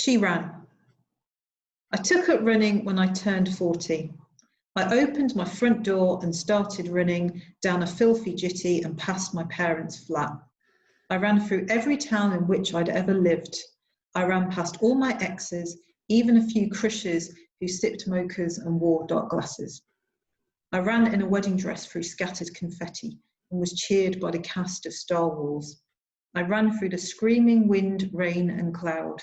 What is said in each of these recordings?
She ran. I took up running when I turned 40. I opened my front door and started running down a filthy jitty and past my parents' flat. I ran through every town in which I'd ever lived. I ran past all my exes, even a few crushers who sipped mochas and wore dark glasses. I ran in a wedding dress through scattered confetti and was cheered by the cast of Star Wars. I ran through the screaming wind, rain and cloud.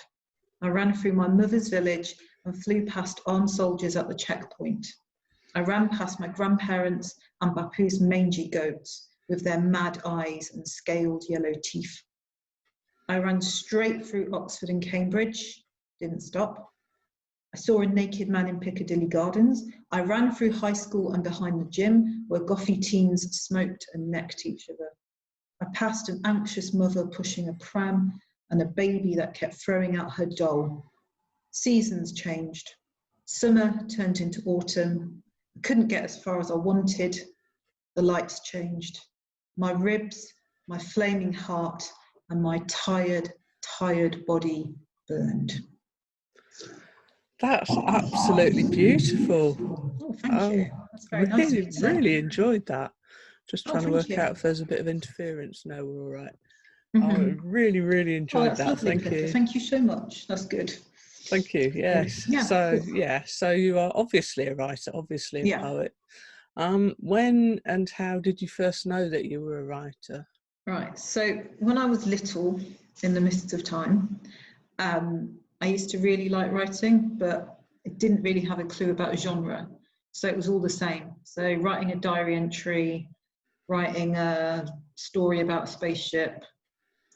I ran through my mother's village and flew past armed soldiers at the checkpoint. I ran past my grandparents and Bapu's mangy goats with their mad eyes and scaled yellow teeth. I ran straight through Oxford and Cambridge, didn't stop. I saw a naked man in Piccadilly Gardens. I ran through high school and behind the gym where gothy teens smoked and necked each other. I passed an anxious mother pushing a pram and a baby that kept throwing out her doll. Seasons changed. Summer turned into autumn. I couldn't get as far as I wanted. The lights changed. My ribs, my flaming heart, and my tired, tired body burned. That's absolutely beautiful. Oh, thank you. That's very nice of you to say. Really enjoyed that. Just trying to work you. out if there's a bit of interference. No, we're all right. Mm-hmm. I really enjoyed that. Lovely, thank Pippa. you. Thank you so much. That's good. Thank you. Yes. Yeah, So you are obviously a writer, obviously a poet. When and how did you first know that you were a writer? Right. So when I was little, in the mists of time, I used to really like writing, but I didn't really have a clue about genre. So it was all the same. So writing a diary entry, writing a story about a spaceship,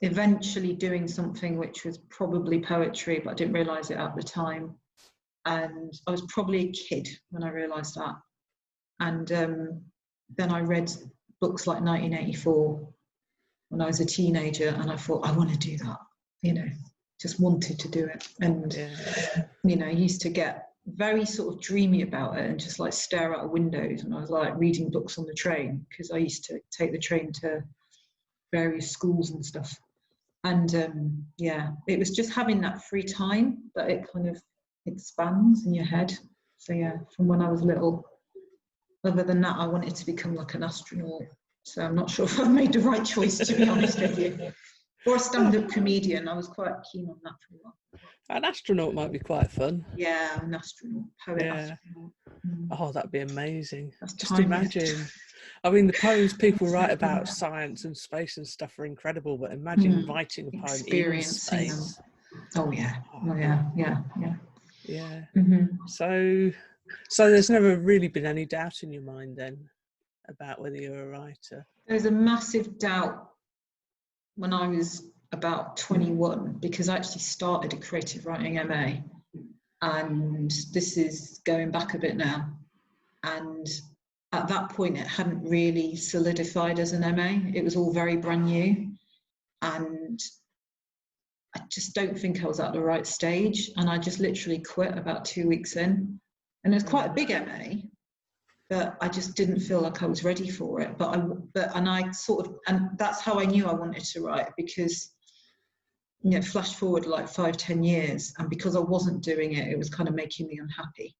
eventually doing something which was probably poetry, but I didn't realise it at the time. And I was probably a kid when I realised that. And then I read books like 1984 when I was a teenager, and I thought, I want to do that, just wanted to do it. And, I used to get very sort of dreamy about it and just like stare out of windows. And I was like reading books on the train because I used to take the train to various schools and stuff. And it was just having that free time that it kind of expands in your head. So yeah, from when I was little. Other than that, I wanted to become like an astronaut. So I'm not sure if I've made the right choice, to be honest with you. Or a stand-up comedian. I was quite keen on that for a while. An astronaut might be quite fun. Yeah, an astronaut, poet astronaut. Oh, that'd be amazing. That's just imagine. I mean, the poems people write about science and space and stuff are incredible, but imagine writing a poem in space. Oh yeah. Oh yeah. Yeah. So there's never really been any doubt in your mind then about whether you're a writer? There's a massive doubt when I was about 21, because I actually started a creative writing MA, and this is going back a bit now. And at that point, it hadn't really solidified as an MA. It was all very brand new. And I just don't think I was at the right stage. And I just literally quit about 2 weeks in. And it was quite a big MA, but I just didn't feel like I was ready for it. And that's how I knew I wanted to write, because, flash forward like 5-10 years, and because I wasn't doing it, it was kind of making me unhappy.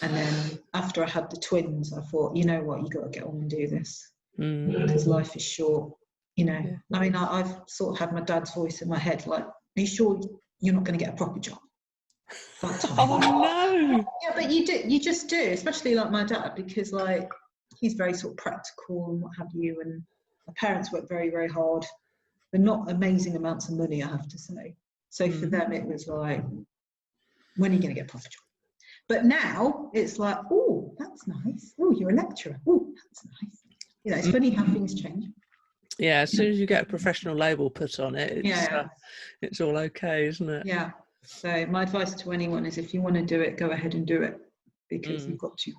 And then after I had the twins, I thought, you know what, you got to get on and do this, because life is short. I mean, I've sort of had my dad's voice in my head, like, are you sure you're not going to get a proper job? Oh no! Yeah, but you just do, especially like my dad, because like he's very sort of practical and what have you, and my parents work very, very hard, but not amazing amounts of money, I have to say. So for them it was like, when are you going to get a proper job? But now it's like, oh, that's nice. Oh, you're a lecturer. Oh, that's nice. It's funny how things change. Yeah, as soon as you get a professional label put on it, it's all okay, isn't it? Yeah. So my advice to anyone is, if you want to do it, go ahead and do it, because you've got to.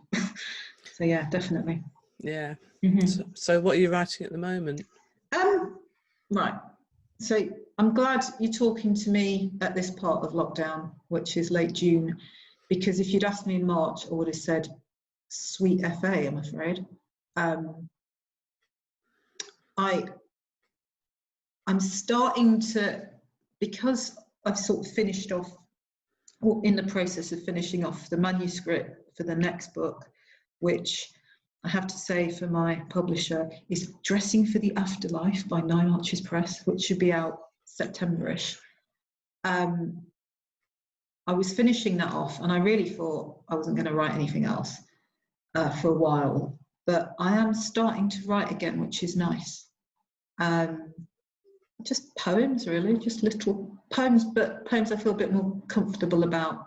So yeah, definitely. Yeah. So what are you writing at the moment? Right. So I'm glad you're talking to me at this part of lockdown, which is late June, because if you'd asked me in March, I would have said sweet FA, I'm afraid. I'm starting to, because I've sort of finished off in the process of finishing off the manuscript for the next book, which I have to say for my publisher is Dressing for the Afterlife by Nine Arches Press, which should be out September-ish. I was finishing that off and I really thought I wasn't going to write anything else for a while, but I am starting to write again, which is nice. Just poems, really, just little poems, but poems I feel a bit more comfortable about.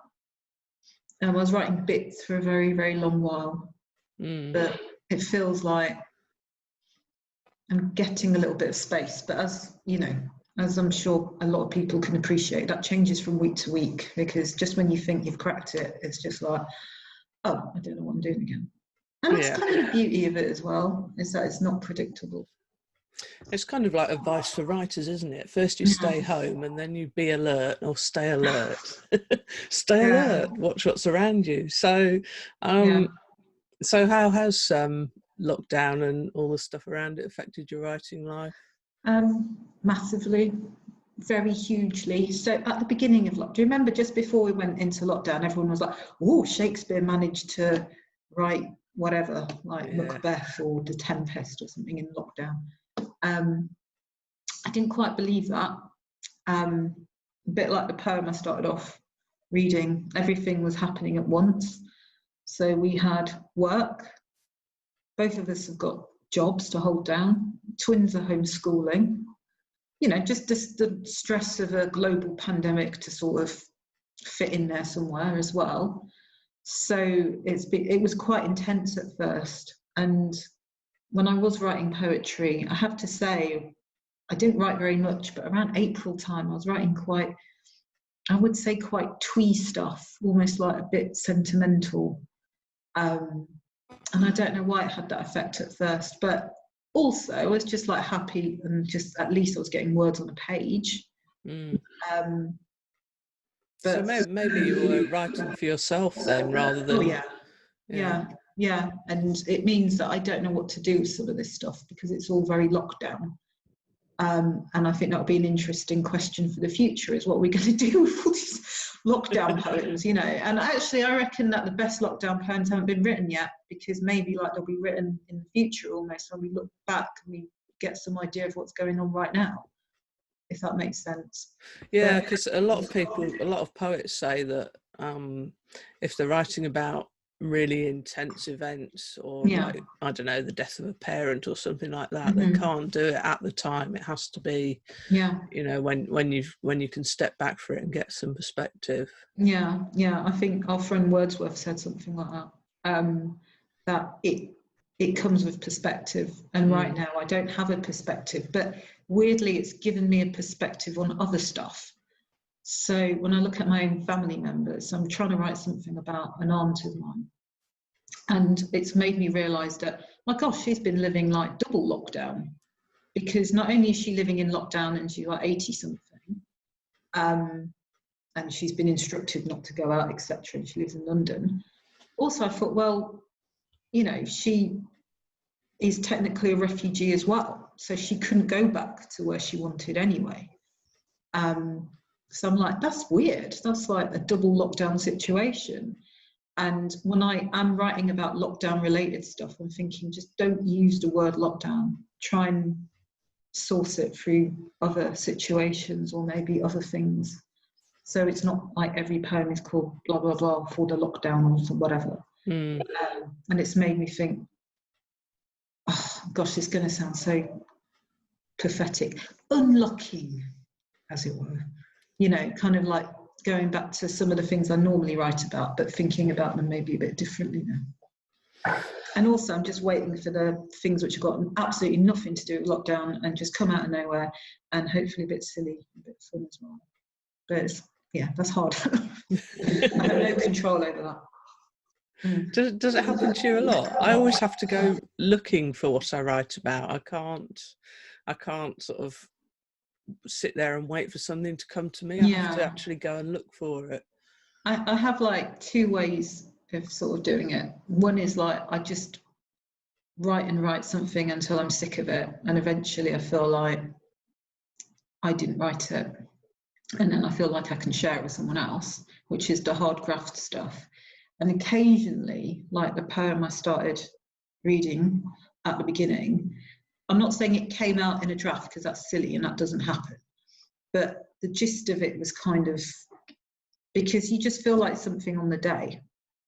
I was writing bits for a very, very long while, but it feels like I'm getting a little bit of space. But as you know, as I'm sure a lot of people can appreciate, that changes from week to week, because just when you think you've cracked it, it's just like, oh, I don't know what I'm doing again. And that's kind of the beauty of it as well, is that it's not predictable. It's kind of like advice for writers, isn't it? First you stay home and then you be alert, or stay alert. Stay alert, watch what's around you. So so how has lockdown and all the stuff around it affected your writing life? Massively, very hugely. So at the beginning of lockdown, do you remember just before we went into lockdown, everyone was like, oh, Shakespeare managed to write whatever, like Macbeth or The Tempest or something in lockdown. I didn't quite believe that. A bit like the poem I started off reading, everything was happening at once. So we had work. Both of us have got jobs to hold down. Twins are homeschooling. You know, just the stress of a global pandemic to sort of fit in there somewhere as well. So it was quite intense at first. And when I was writing poetry, I have to say, I didn't write very much, but around April time, I was writing quite, I would say quite twee stuff, almost like a bit sentimental. And I don't know why it had that effect at first, but also I was just like happy and just at least I was getting words on a page. But so maybe you were writing for yourself then, rather than... Yeah. And it means that I don't know what to do with some of this stuff because it's all very locked down. And I think that'll be an interesting question for the future, is what we're going to do with all these lockdown poems, you know. And actually, I reckon that the best lockdown poems haven't been written yet, because maybe like they'll be written in the future almost, when we look back and we get some idea of what's going on right now, if that makes sense. Yeah, because a lot of poets say that if they're writing about really intense events, or like, I don't know, the death of a parent or something like that, they can't do it at the time. It has to be, you know, when you can step back for it and get some perspective. I think our friend Wordsworth said something like that, that it comes with perspective, and right now I don't have a perspective, but weirdly it's given me a perspective on other stuff. So when I look at my own family members, I'm trying to write something about an aunt of mine, and it's made me realise that, my gosh, she's been living like double lockdown, because not only is she living in lockdown and she's like 80 something, and she's been instructed not to go out, etc., and she lives in London. Also, I thought, well, you know, she is technically a refugee as well, so she couldn't go back to where she wanted anyway. So I'm like, that's weird. That's like a double lockdown situation. And when I am writing about lockdown related stuff, I'm thinking, just don't use the word lockdown. Try and source it through other situations or maybe other things. So it's not like every poem is called blah, blah, blah for the lockdown or whatever. And it's made me think, oh gosh, it's going to sound so pathetic, unlocking, as it were. You know, kind of like going back to some of the things I normally write about, but thinking about them maybe a bit differently now. And also, I'm just waiting for the things which have got absolutely nothing to do with lockdown and just come out of nowhere, and hopefully a bit silly, a bit fun as well. But it's, that's hard. I have no control over that. Does it happen to you a lot? I always have to go looking for what I write about. I can't sort of sit there and wait for something to come to me. I have to actually go and look for it. I have like two ways of sort of doing it. One is like, I just write something until I'm sick of it, and eventually I feel like I didn't write it. and then I feel like I can share it with someone else, which is the hard graft stuff. And occasionally, like the poem I started reading at the beginning, I'm not saying it came out in a draft because that's silly and that doesn't happen, but the gist of it was kind of, because you just feel like something on the day.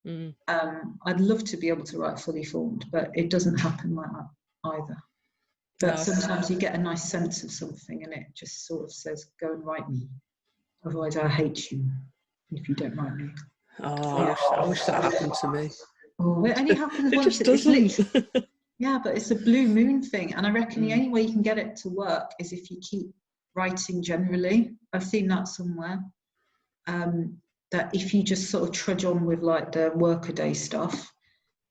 I'd love to be able to write fully formed, but it doesn't happen like that either. But sometimes you get a nice sense of something and it just sort of says, go and write me. Otherwise I'll hate you if you don't write me. Oh, I wish that happened to me. Oh, it only happens once. It just doesn't. Yeah, but it's a blue moon thing. And I reckon the only way you can get it to work is if you keep writing generally. I've seen that somewhere. That if you just sort of trudge on with like the workaday stuff,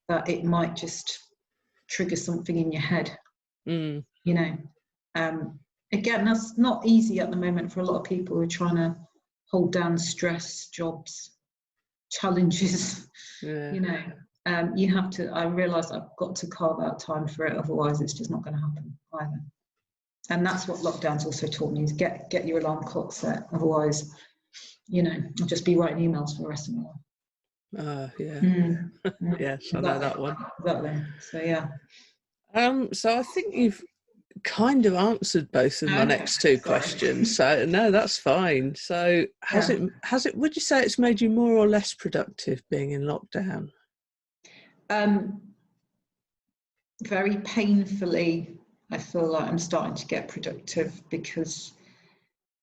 that it might just trigger something in your head. You know, again, that's not easy at the moment for a lot of people who are trying to hold down stress, jobs, challenges. You know, you have to. I realise I've got to carve out time for it, otherwise it's just not going to happen either. And that's what lockdown's also taught me: is get your alarm clock set. Otherwise, you know, I'll just be writing emails for the rest of my life. Yes, I know that one. Exactly. So yeah. So I think you've kind of answered both of my next two questions. So no, that's fine. So has it? Would you say it's made you more or less productive being in lockdown? Very painfully, I feel like I'm starting to get productive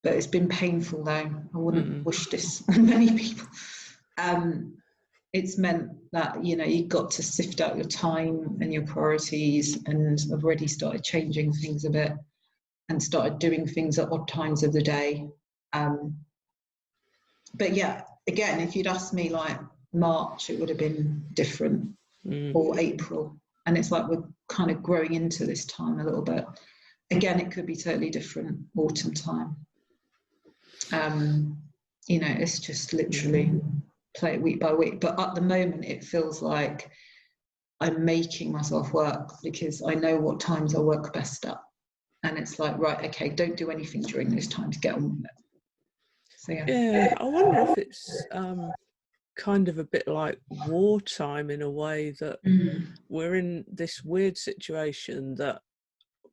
but it's been painful though. I wouldn't wish this on many people. It's meant that, you know, you've got to sift out your time and your priorities, and I've already started changing things a bit and started doing things at odd times of the day. But yeah, again, if you'd asked me like March, it would have been different, or April. And it's like we're kind of growing into this time a little bit. Again, it could be totally different autumn time. You know, it's just literally play it week by week. But at the moment, it feels like I'm making myself work because I know what times I work best at. And it's like, right, okay, don't do anything during those times, get on with it. So yeah, I wonder if it's kind of a bit like wartime in a way, that we're in this weird situation that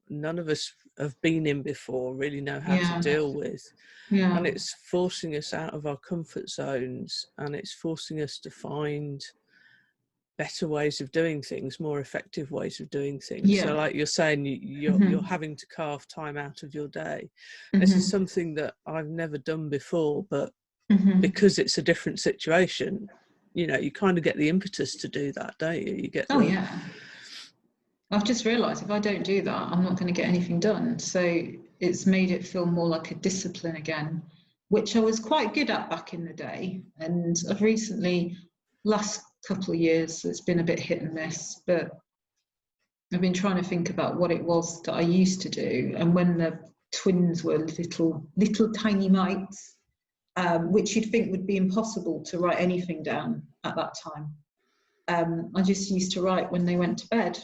none of us have been in before, really know how to deal with. And it's forcing us out of our comfort zones, and it's forcing us to find better ways of doing things, more effective ways of doing things. So like you're saying, you're having to carve time out of your day. This is something that I've never done before, but because it's a different situation, you know, you kind of get the impetus to do that, don't you? You get I've just realised if I don't do that, I'm not going to get anything done. So it's made it feel more like a discipline again, which I was quite good at back in the day. And I've recently, last couple of years, it's been a bit hit and miss, but I've been trying to think about what it was that I used to do. And when the twins were little tiny mites, which you'd think would be impossible to write anything down at that time, I just used to write when they went to bed.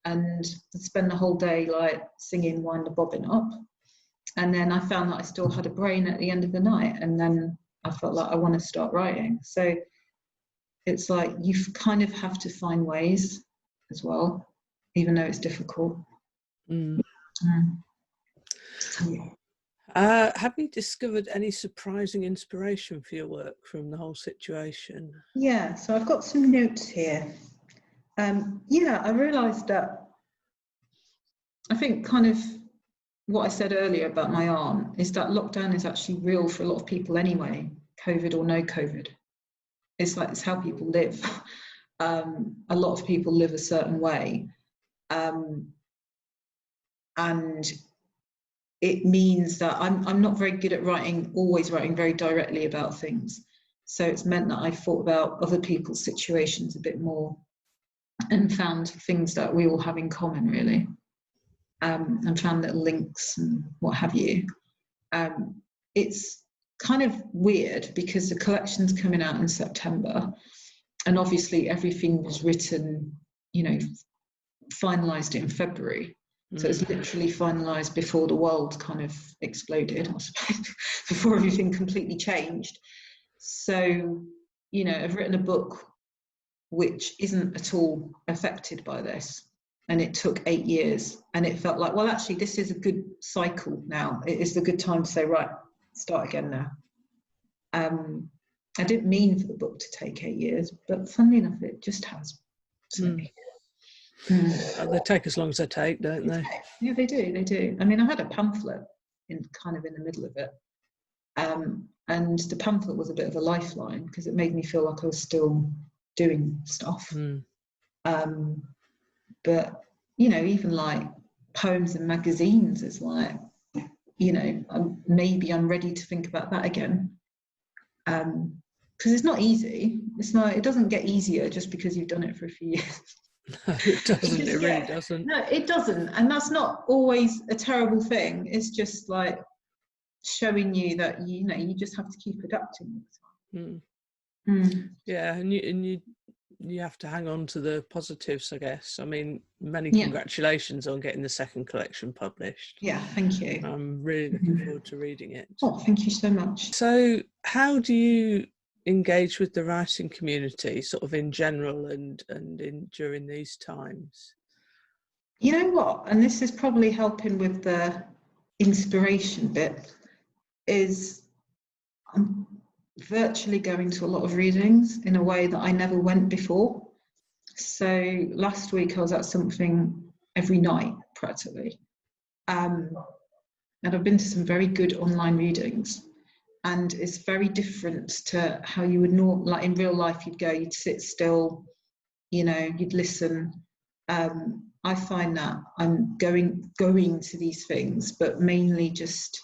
And I'd spend the whole day like singing Wind the Bobbin Up. And then I found that I still had a brain at the end of the night. And then I felt like I want to start writing. So it's like you kind of have to find ways as well, even though it's difficult. Have you discovered any surprising inspiration for your work from the whole situation? Yeah, so I've got some notes here. I realised that I think kind of what I said earlier about my aunt is that lockdown is actually real for a lot of people anyway, COVID or no COVID. It's like it's how people live. A lot of people live a certain way. And it means that I'm not very good at always writing very directly about things. So it's meant that I thought about other people's situations a bit more and found things that we all have in common, really, and found little links and what have you. It's kind of weird because the collection's coming out in September, and obviously everything was written, you know, finalised in February. So it's literally finalised before the world kind of exploded, I suppose, before everything completely changed. So, you know, I've written a book which isn't at all affected by this. And it took 8 years. And it felt like, well, actually, this is a good cycle now. It is a good time to say, right, start again now. I didn't mean for the book to take 8 years, but funnily enough, it just has. So, they take as long as they take, don't they? Yeah, they do. I mean, I had a pamphlet in the middle of it. And the pamphlet was a bit of a lifeline because it made me feel like I was still doing stuff. But, you know, even like poems in magazines is like, you know, maybe I'm ready to think about that again. Because it's not easy. It doesn't get easier just because you've done it for a few years. No, it doesn't. It really doesn't. No, it doesn't. And that's not always a terrible thing. It's just like showing you that, you know, you just have to keep adapting all the time. Yeah, and you have to hang on to the positives, I guess. I mean, many congratulations on getting the second collection published. Yeah, thank you. I'm really looking forward to reading it. Oh, thank you so much. So how do you engage with the writing community, sort of in general and during these times? You know what, and this is probably helping with the inspiration bit, is I'm virtually going to a lot of readings in a way that I never went before. So last week I was at something every night practically, and I've been to some very good online readings, and it's very different to how you would like in real life. You'd go, you'd sit still, you know, you'd listen. I find that I'm going to these things, but mainly just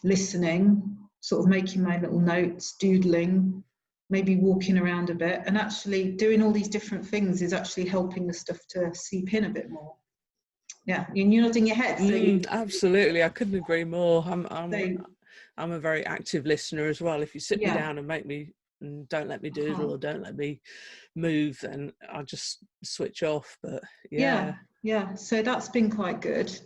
listening, sort of making my little notes, doodling, maybe walking around a bit, and actually doing all these different things is actually helping the stuff to seep in a bit more. Yeah, you're nodding your head. So absolutely, I couldn't agree more. I'm a very active listener as well. If you sit me down and don't let me doodle or don't let me move, then I just switch off. But yeah, so that's been quite good.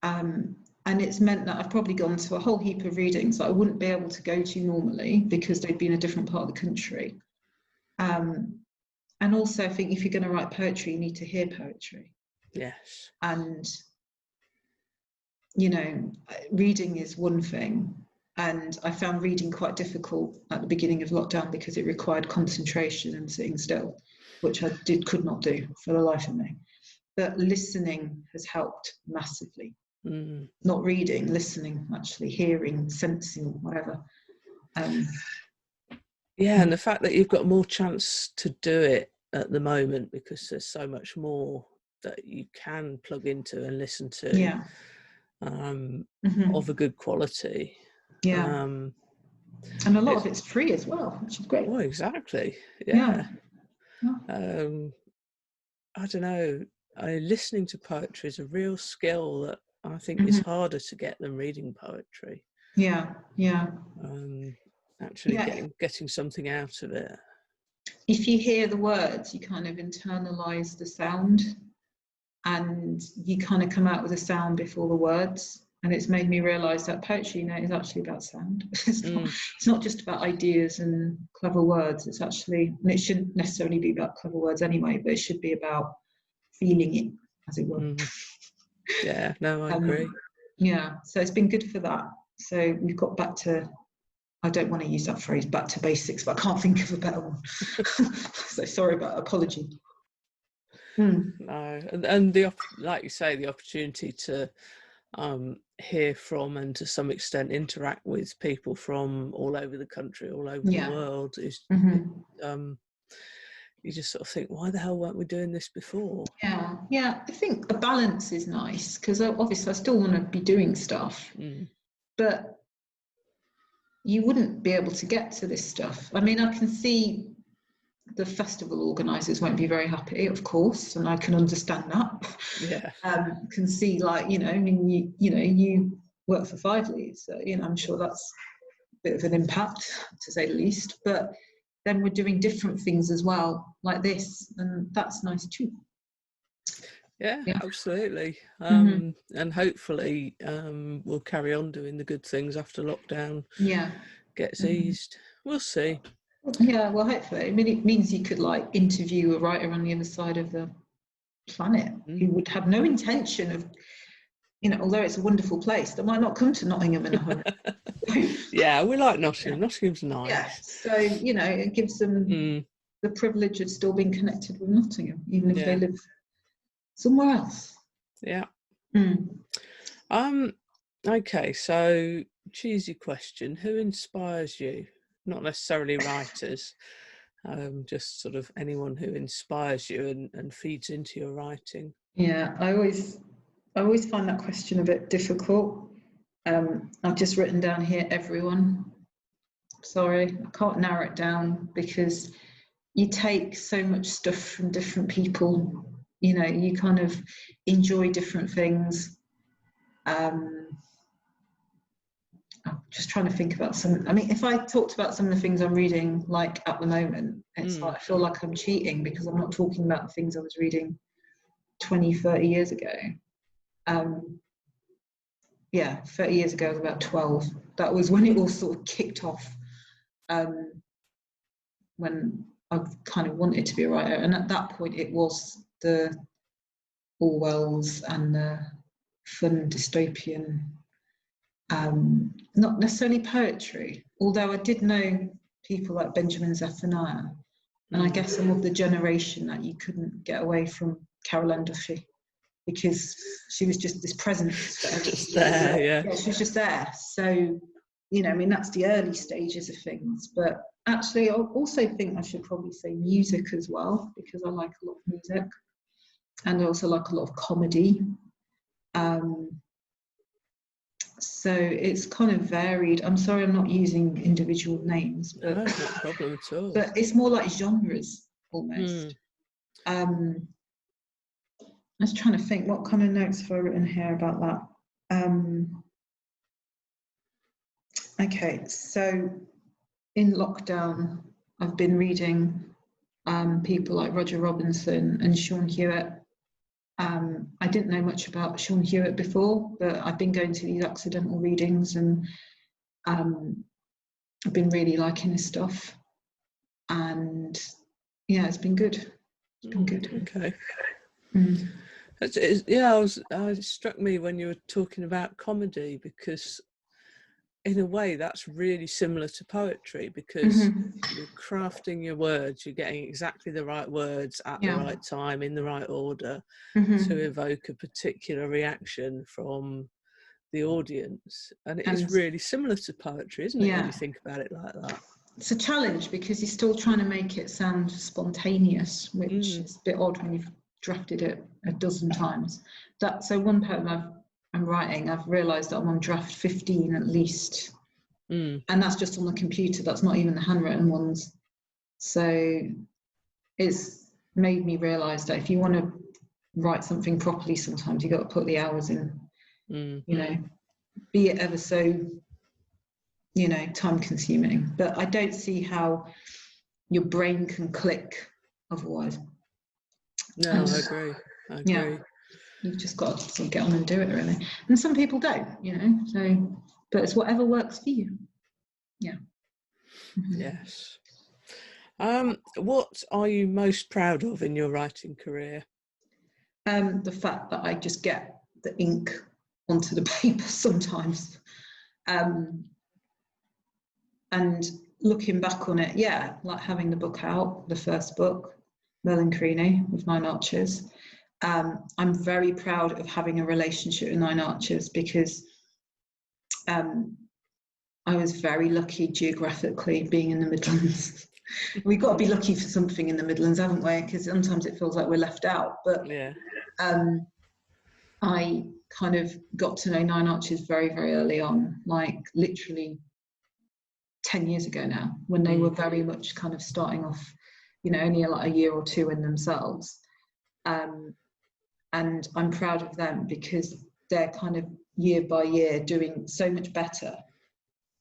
And it's meant that I've probably gone to a whole heap of readings that I wouldn't be able to go to normally because they'd be in a different part of the country. And also, I think if you're going to write poetry, you need to hear poetry. Yes. And, you know, reading is one thing. And I found reading quite difficult at the beginning of lockdown because it required concentration and sitting still, which I could not do for the life of me. But listening has helped massively. Not reading, listening, actually hearing, sensing, whatever. And the fact that you've got more chance to do it at the moment because there's so much more that you can plug into and listen to of a good quality. And a lot of it's free as well, which is great. Oh, exactly. I don't know. Listening to poetry is a real skill that I think is harder to get than reading poetry. Actually getting something out of it. If you hear the words, you kind of internalize the sound, and you kind of come out with a sound before the words. And it's made me realize that poetry, you know, is actually about sound. It's not just about ideas and clever words. It's actually, and it shouldn't necessarily be about clever words anyway, but it should be about feeling it, as it were. Yeah, no, I agree. Yeah, so it's been good for that. So we've got back to, I don't want to use that phrase, back to basics, but I can't think of a better one. So sorry about that, apology. No, and the, like you say, the opportunity to hear from and to some extent interact with people from all over the country, all over the world is you just sort of think, why the hell weren't we doing this before? I think a balance is nice because obviously I still want to be doing stuff, but you wouldn't be able to get to this stuff. I mean, I can see the festival organisers won't be very happy, of course, and I can understand that. Can see, like, you know, I mean, you work for Five Leads, so, you know, I'm sure that's a bit of an impact, to say the least. But then we're doing different things as well, like this, and that's nice too. Yeah, Yeah. absolutely. Mhm. And hopefully we'll carry on doing the good things after lockdown Yeah. gets Mhm. eased. We'll see. Yeah, well, hopefully. I mean, it means you could like interview a writer on the other side of the planet who would have no intention of, you know, although it's a wonderful place, they might not come to Nottingham in a hurry. Yeah, we like Nottingham. Yeah. Nottingham's nice. Yeah, so, you know, it gives them the privilege of still being connected with Nottingham, even if they live somewhere else. Yeah. Mm. Okay, so cheesy question. Who inspires you? Not necessarily writers, just sort of anyone who inspires you and feeds into your writing. Yeah, I always find that question a bit difficult. I've just written down here everyone. Sorry, I can't narrow it down because you take so much stuff from different people. You know, you kind of enjoy different things. I'm just trying to think about some. I mean, if I talked about some of the things I'm reading, like at the moment, it's like I feel like I'm cheating because I'm not talking about the things I was reading 20, 30 years ago. Yeah, 30 years ago, I was about 12. That was when it all sort of kicked off. When I kind of wanted to be a writer, and at that point, it was the Orwells and the fun dystopian, not necessarily poetry, although I did know people like Benjamin Zephaniah, and I guess I'm of the generation that you couldn't get away from Carol Ann Duffy because she was just this presence. Just there, yeah, she was just there. So, you know, I mean, that's the early stages of things. But actually, I also think I should probably say music as well, because I like a lot of music. And I also like a lot of comedy. So it's kind of varied. I'm sorry I'm not using individual names, but no, not a problem at all. But it's more like genres almost. I was trying to think what kind of notes have I written here about that. Okay, so in lockdown, I've been reading people like Roger Robinson and Sean Hewitt. I didn't know much about Sean Hewitt before, but I've been going to these accidental readings and I've been really liking his stuff. And yeah, it's been good. It's been good. Okay. Yeah, it struck me when you were talking about comedy, because in a way that's really similar to poetry, because you're crafting your words, you're getting exactly the right words at the right time in the right order to evoke a particular reaction from the audience, and it is really similar to poetry, isn't it, when you think about it like that? It's a challenge because you're still trying to make it sound spontaneous, which is a bit odd when you've drafted it a dozen times. So one poem I'm writing, I've realised that I'm on draft 15 at least, and that's just on the computer. That's not even the handwritten ones. So it's made me realise that if you want to write something properly, sometimes you got to put the hours in. You know, be it ever so, you know, time consuming. But I don't see how your brain can click otherwise. No, I agree. Yeah, you've just got to sort of get on and do it, really. And some people don't, you know. So, but it's whatever works for you. Yeah. Yes. What are you most proud of in your writing career? The fact that I just get the ink onto the paper sometimes. And looking back on it, yeah, like having the book out, the first book, Melanchrini with 9 Archers. I'm very proud of having a relationship with 9 Archers because I was very lucky geographically being in the Midlands. We've got to be lucky for something in the Midlands, haven't we? Because sometimes it feels like we're left out. But I kind of got to know 9 Archers very, very early on, like literally 10 years ago now, when they were very much kind of starting off, you know, only like a year or two in themselves. And I'm proud of them because they're kind of year by year doing so much better.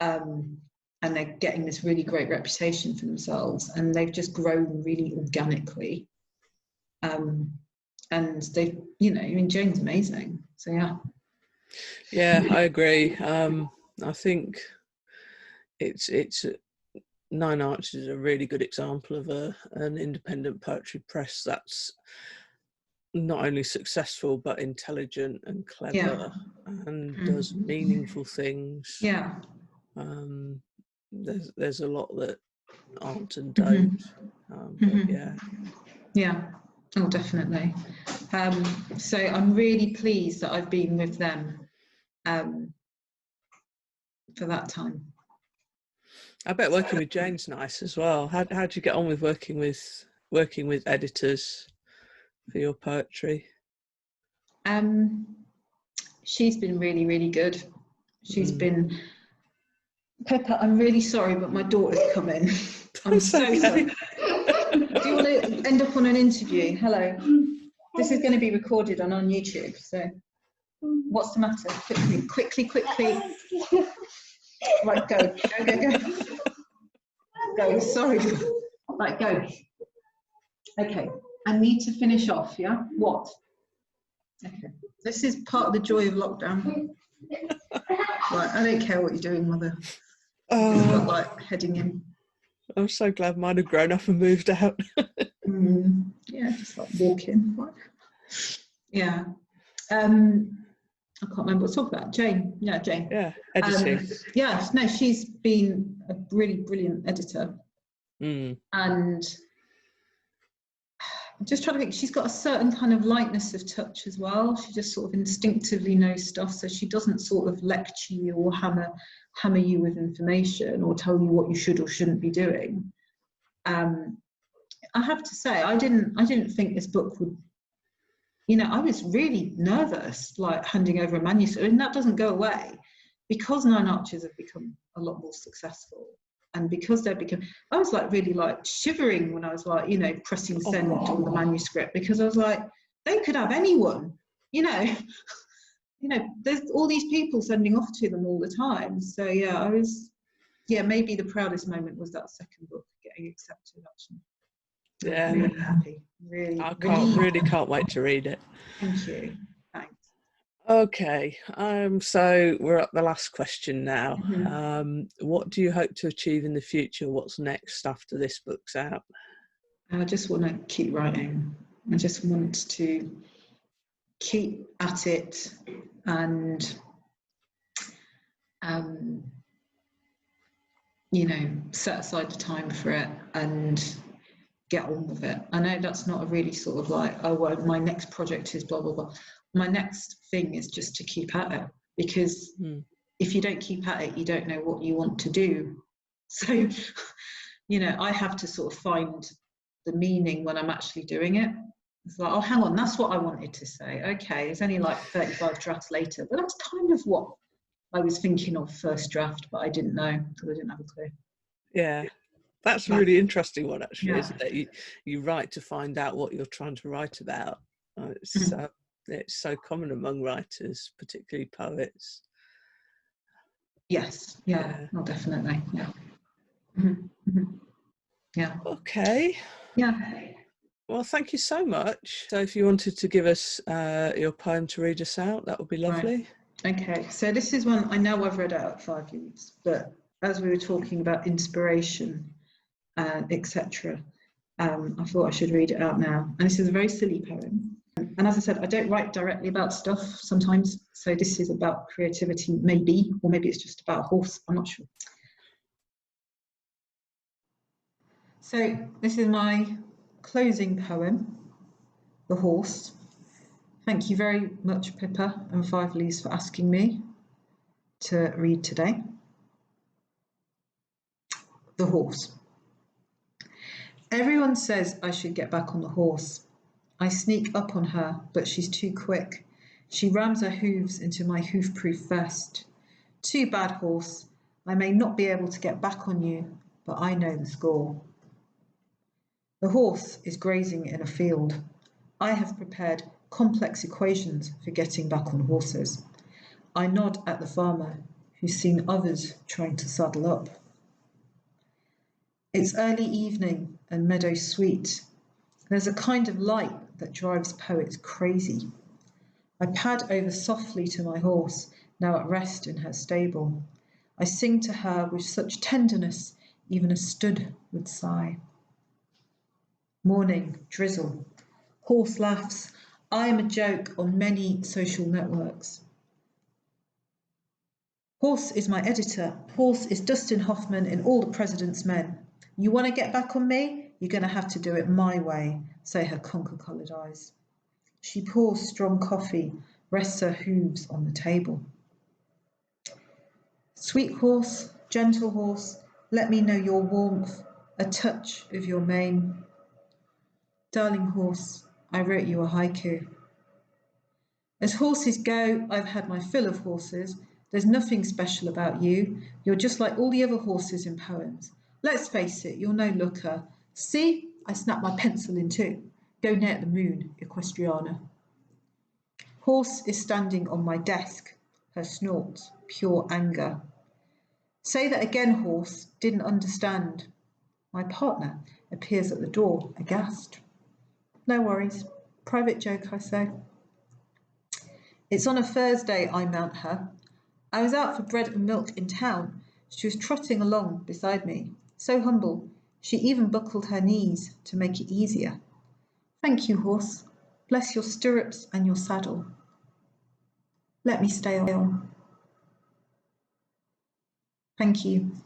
And they're getting this really great reputation for themselves, and they've just grown really organically. and they, you know, I mean, Jane's amazing. So yeah, I agree. I think it's Nine Arches is a really good example of an independent poetry press that's not only successful but intelligent and clever and does meaningful things. There's a lot that aren't and don't, but oh, definitely. So I'm really pleased that I've been with them for that time. I bet working with Jane's nice as well. How do you get on with working with editors for your poetry? She's been really, really good. She's been. Pippa, I'm really sorry, but my daughter's come in. I'm so sorry. Do you want to end up on an interview? Hello. This is going to be recorded on YouTube. So, what's the matter? Quickly. Right, go. Go. Sorry. Right, go. Okay. I need to finish off. Yeah. What? Okay. This is part of the joy of lockdown. Right. I don't care what you're doing, Mother. Got like heading in. I'm so glad mine have grown up and moved out. Yeah, just like walking. Yeah. I can't remember what to talk about. Jane. Yeah, Jane. Yeah, editing. No, she's been a really brilliant editor. And I'm just trying to think, she's got a certain kind of lightness of touch as well. She just sort of instinctively knows stuff, so she doesn't sort of lecture you or hammer you with information or tell you what you should or shouldn't be doing. I have to say, I didn't think this book would, you know, I was really nervous, like handing over a manuscript, and that doesn't go away because Nine Arches have become a lot more successful. And because they've become, I was like really like shivering when I was like, you know, pressing send on the manuscript, because I was like, they could have anyone, you know, there's all these people sending off to them all the time. So yeah, I was, maybe the proudest moment was that second book getting accepted, actually. Yeah, I'm really happy. I can't wait to read it. Thank you. Thanks. Okay, so we're at the last question now. What do you hope to achieve in the future? What's next after this book's out? I just want to keep writing. I just want to keep at it and, you know, set aside the time for it and get on with it. I know that's not a really sort of like, oh, well, my next project is blah, blah, blah. My next thing is just to keep at it, because if you don't keep at it, you don't know what you want to do. So, you know, I have to sort of find the meaning when I'm actually doing it. It's like, oh, hang on, that's what I wanted to say. Okay, it's only like 35 drafts later, but that's kind of what I was thinking of first draft, but I didn't know because I didn't have a clue. Yeah. That's a really interesting one, actually, isn't it? You write to find out what you're trying to write about. It's so common among writers, particularly poets. Yes, no, definitely, yeah. Okay. Yeah. Well, thank you so much. So if you wanted to give us your poem to read us out, that would be lovely. Right. Okay, so this is one I know I've read out at 5 Leaves, but as we were talking about inspiration, etc., I thought I should read it out now. And this is a very silly poem. And as I said, I don't write directly about stuff sometimes. So this is about creativity, maybe, or maybe it's just about a horse. I'm not sure. So this is my closing poem, The Horse. Thank you very much, Pippa and 5 Leaves, for asking me to read today. The Horse. Everyone says I should get back on the horse. I sneak up on her, but she's too quick. She rams her hooves into my hoof-proof vest. Too bad, horse. I may not be able to get back on you, but I know the score. The horse is grazing in a field. I have prepared complex equations for getting back on horses. I nod at the farmer, who's seen others trying to saddle up. It's early evening and meadow sweet. There's a kind of light that drives poets crazy. I pad over softly to my horse, now at rest in her stable. I sing to her with such tenderness, even a stud would sigh. Morning, drizzle. Horse laughs. I am a joke on many social networks. Horse is my editor. Horse is Dustin Hoffman in All the President's Men. You want to get back on me? You're going to have to do it my way, say her conker-coloured eyes. She pours strong coffee, rests her hooves on the table. Sweet horse, gentle horse, let me know your warmth, a touch of your mane. Darling horse, I wrote you a haiku. As horses go, I've had my fill of horses. There's nothing special about you. You're just like all the other horses in poems. Let's face it, you're no looker. See, I snapped my pencil in two. Go near at the moon, Equestriana. Horse is standing on my desk. Her snorts, pure anger. Say that again, horse. Didn't understand. My partner appears at the door, aghast. No worries. Private joke, I say. It's on a Thursday I mount her. I was out for bread and milk in town. She was trotting along beside me, so humble, she even buckled her knees to make it easier. Thank you, horse. Bless your stirrups and your saddle. Let me stay on. Thank you.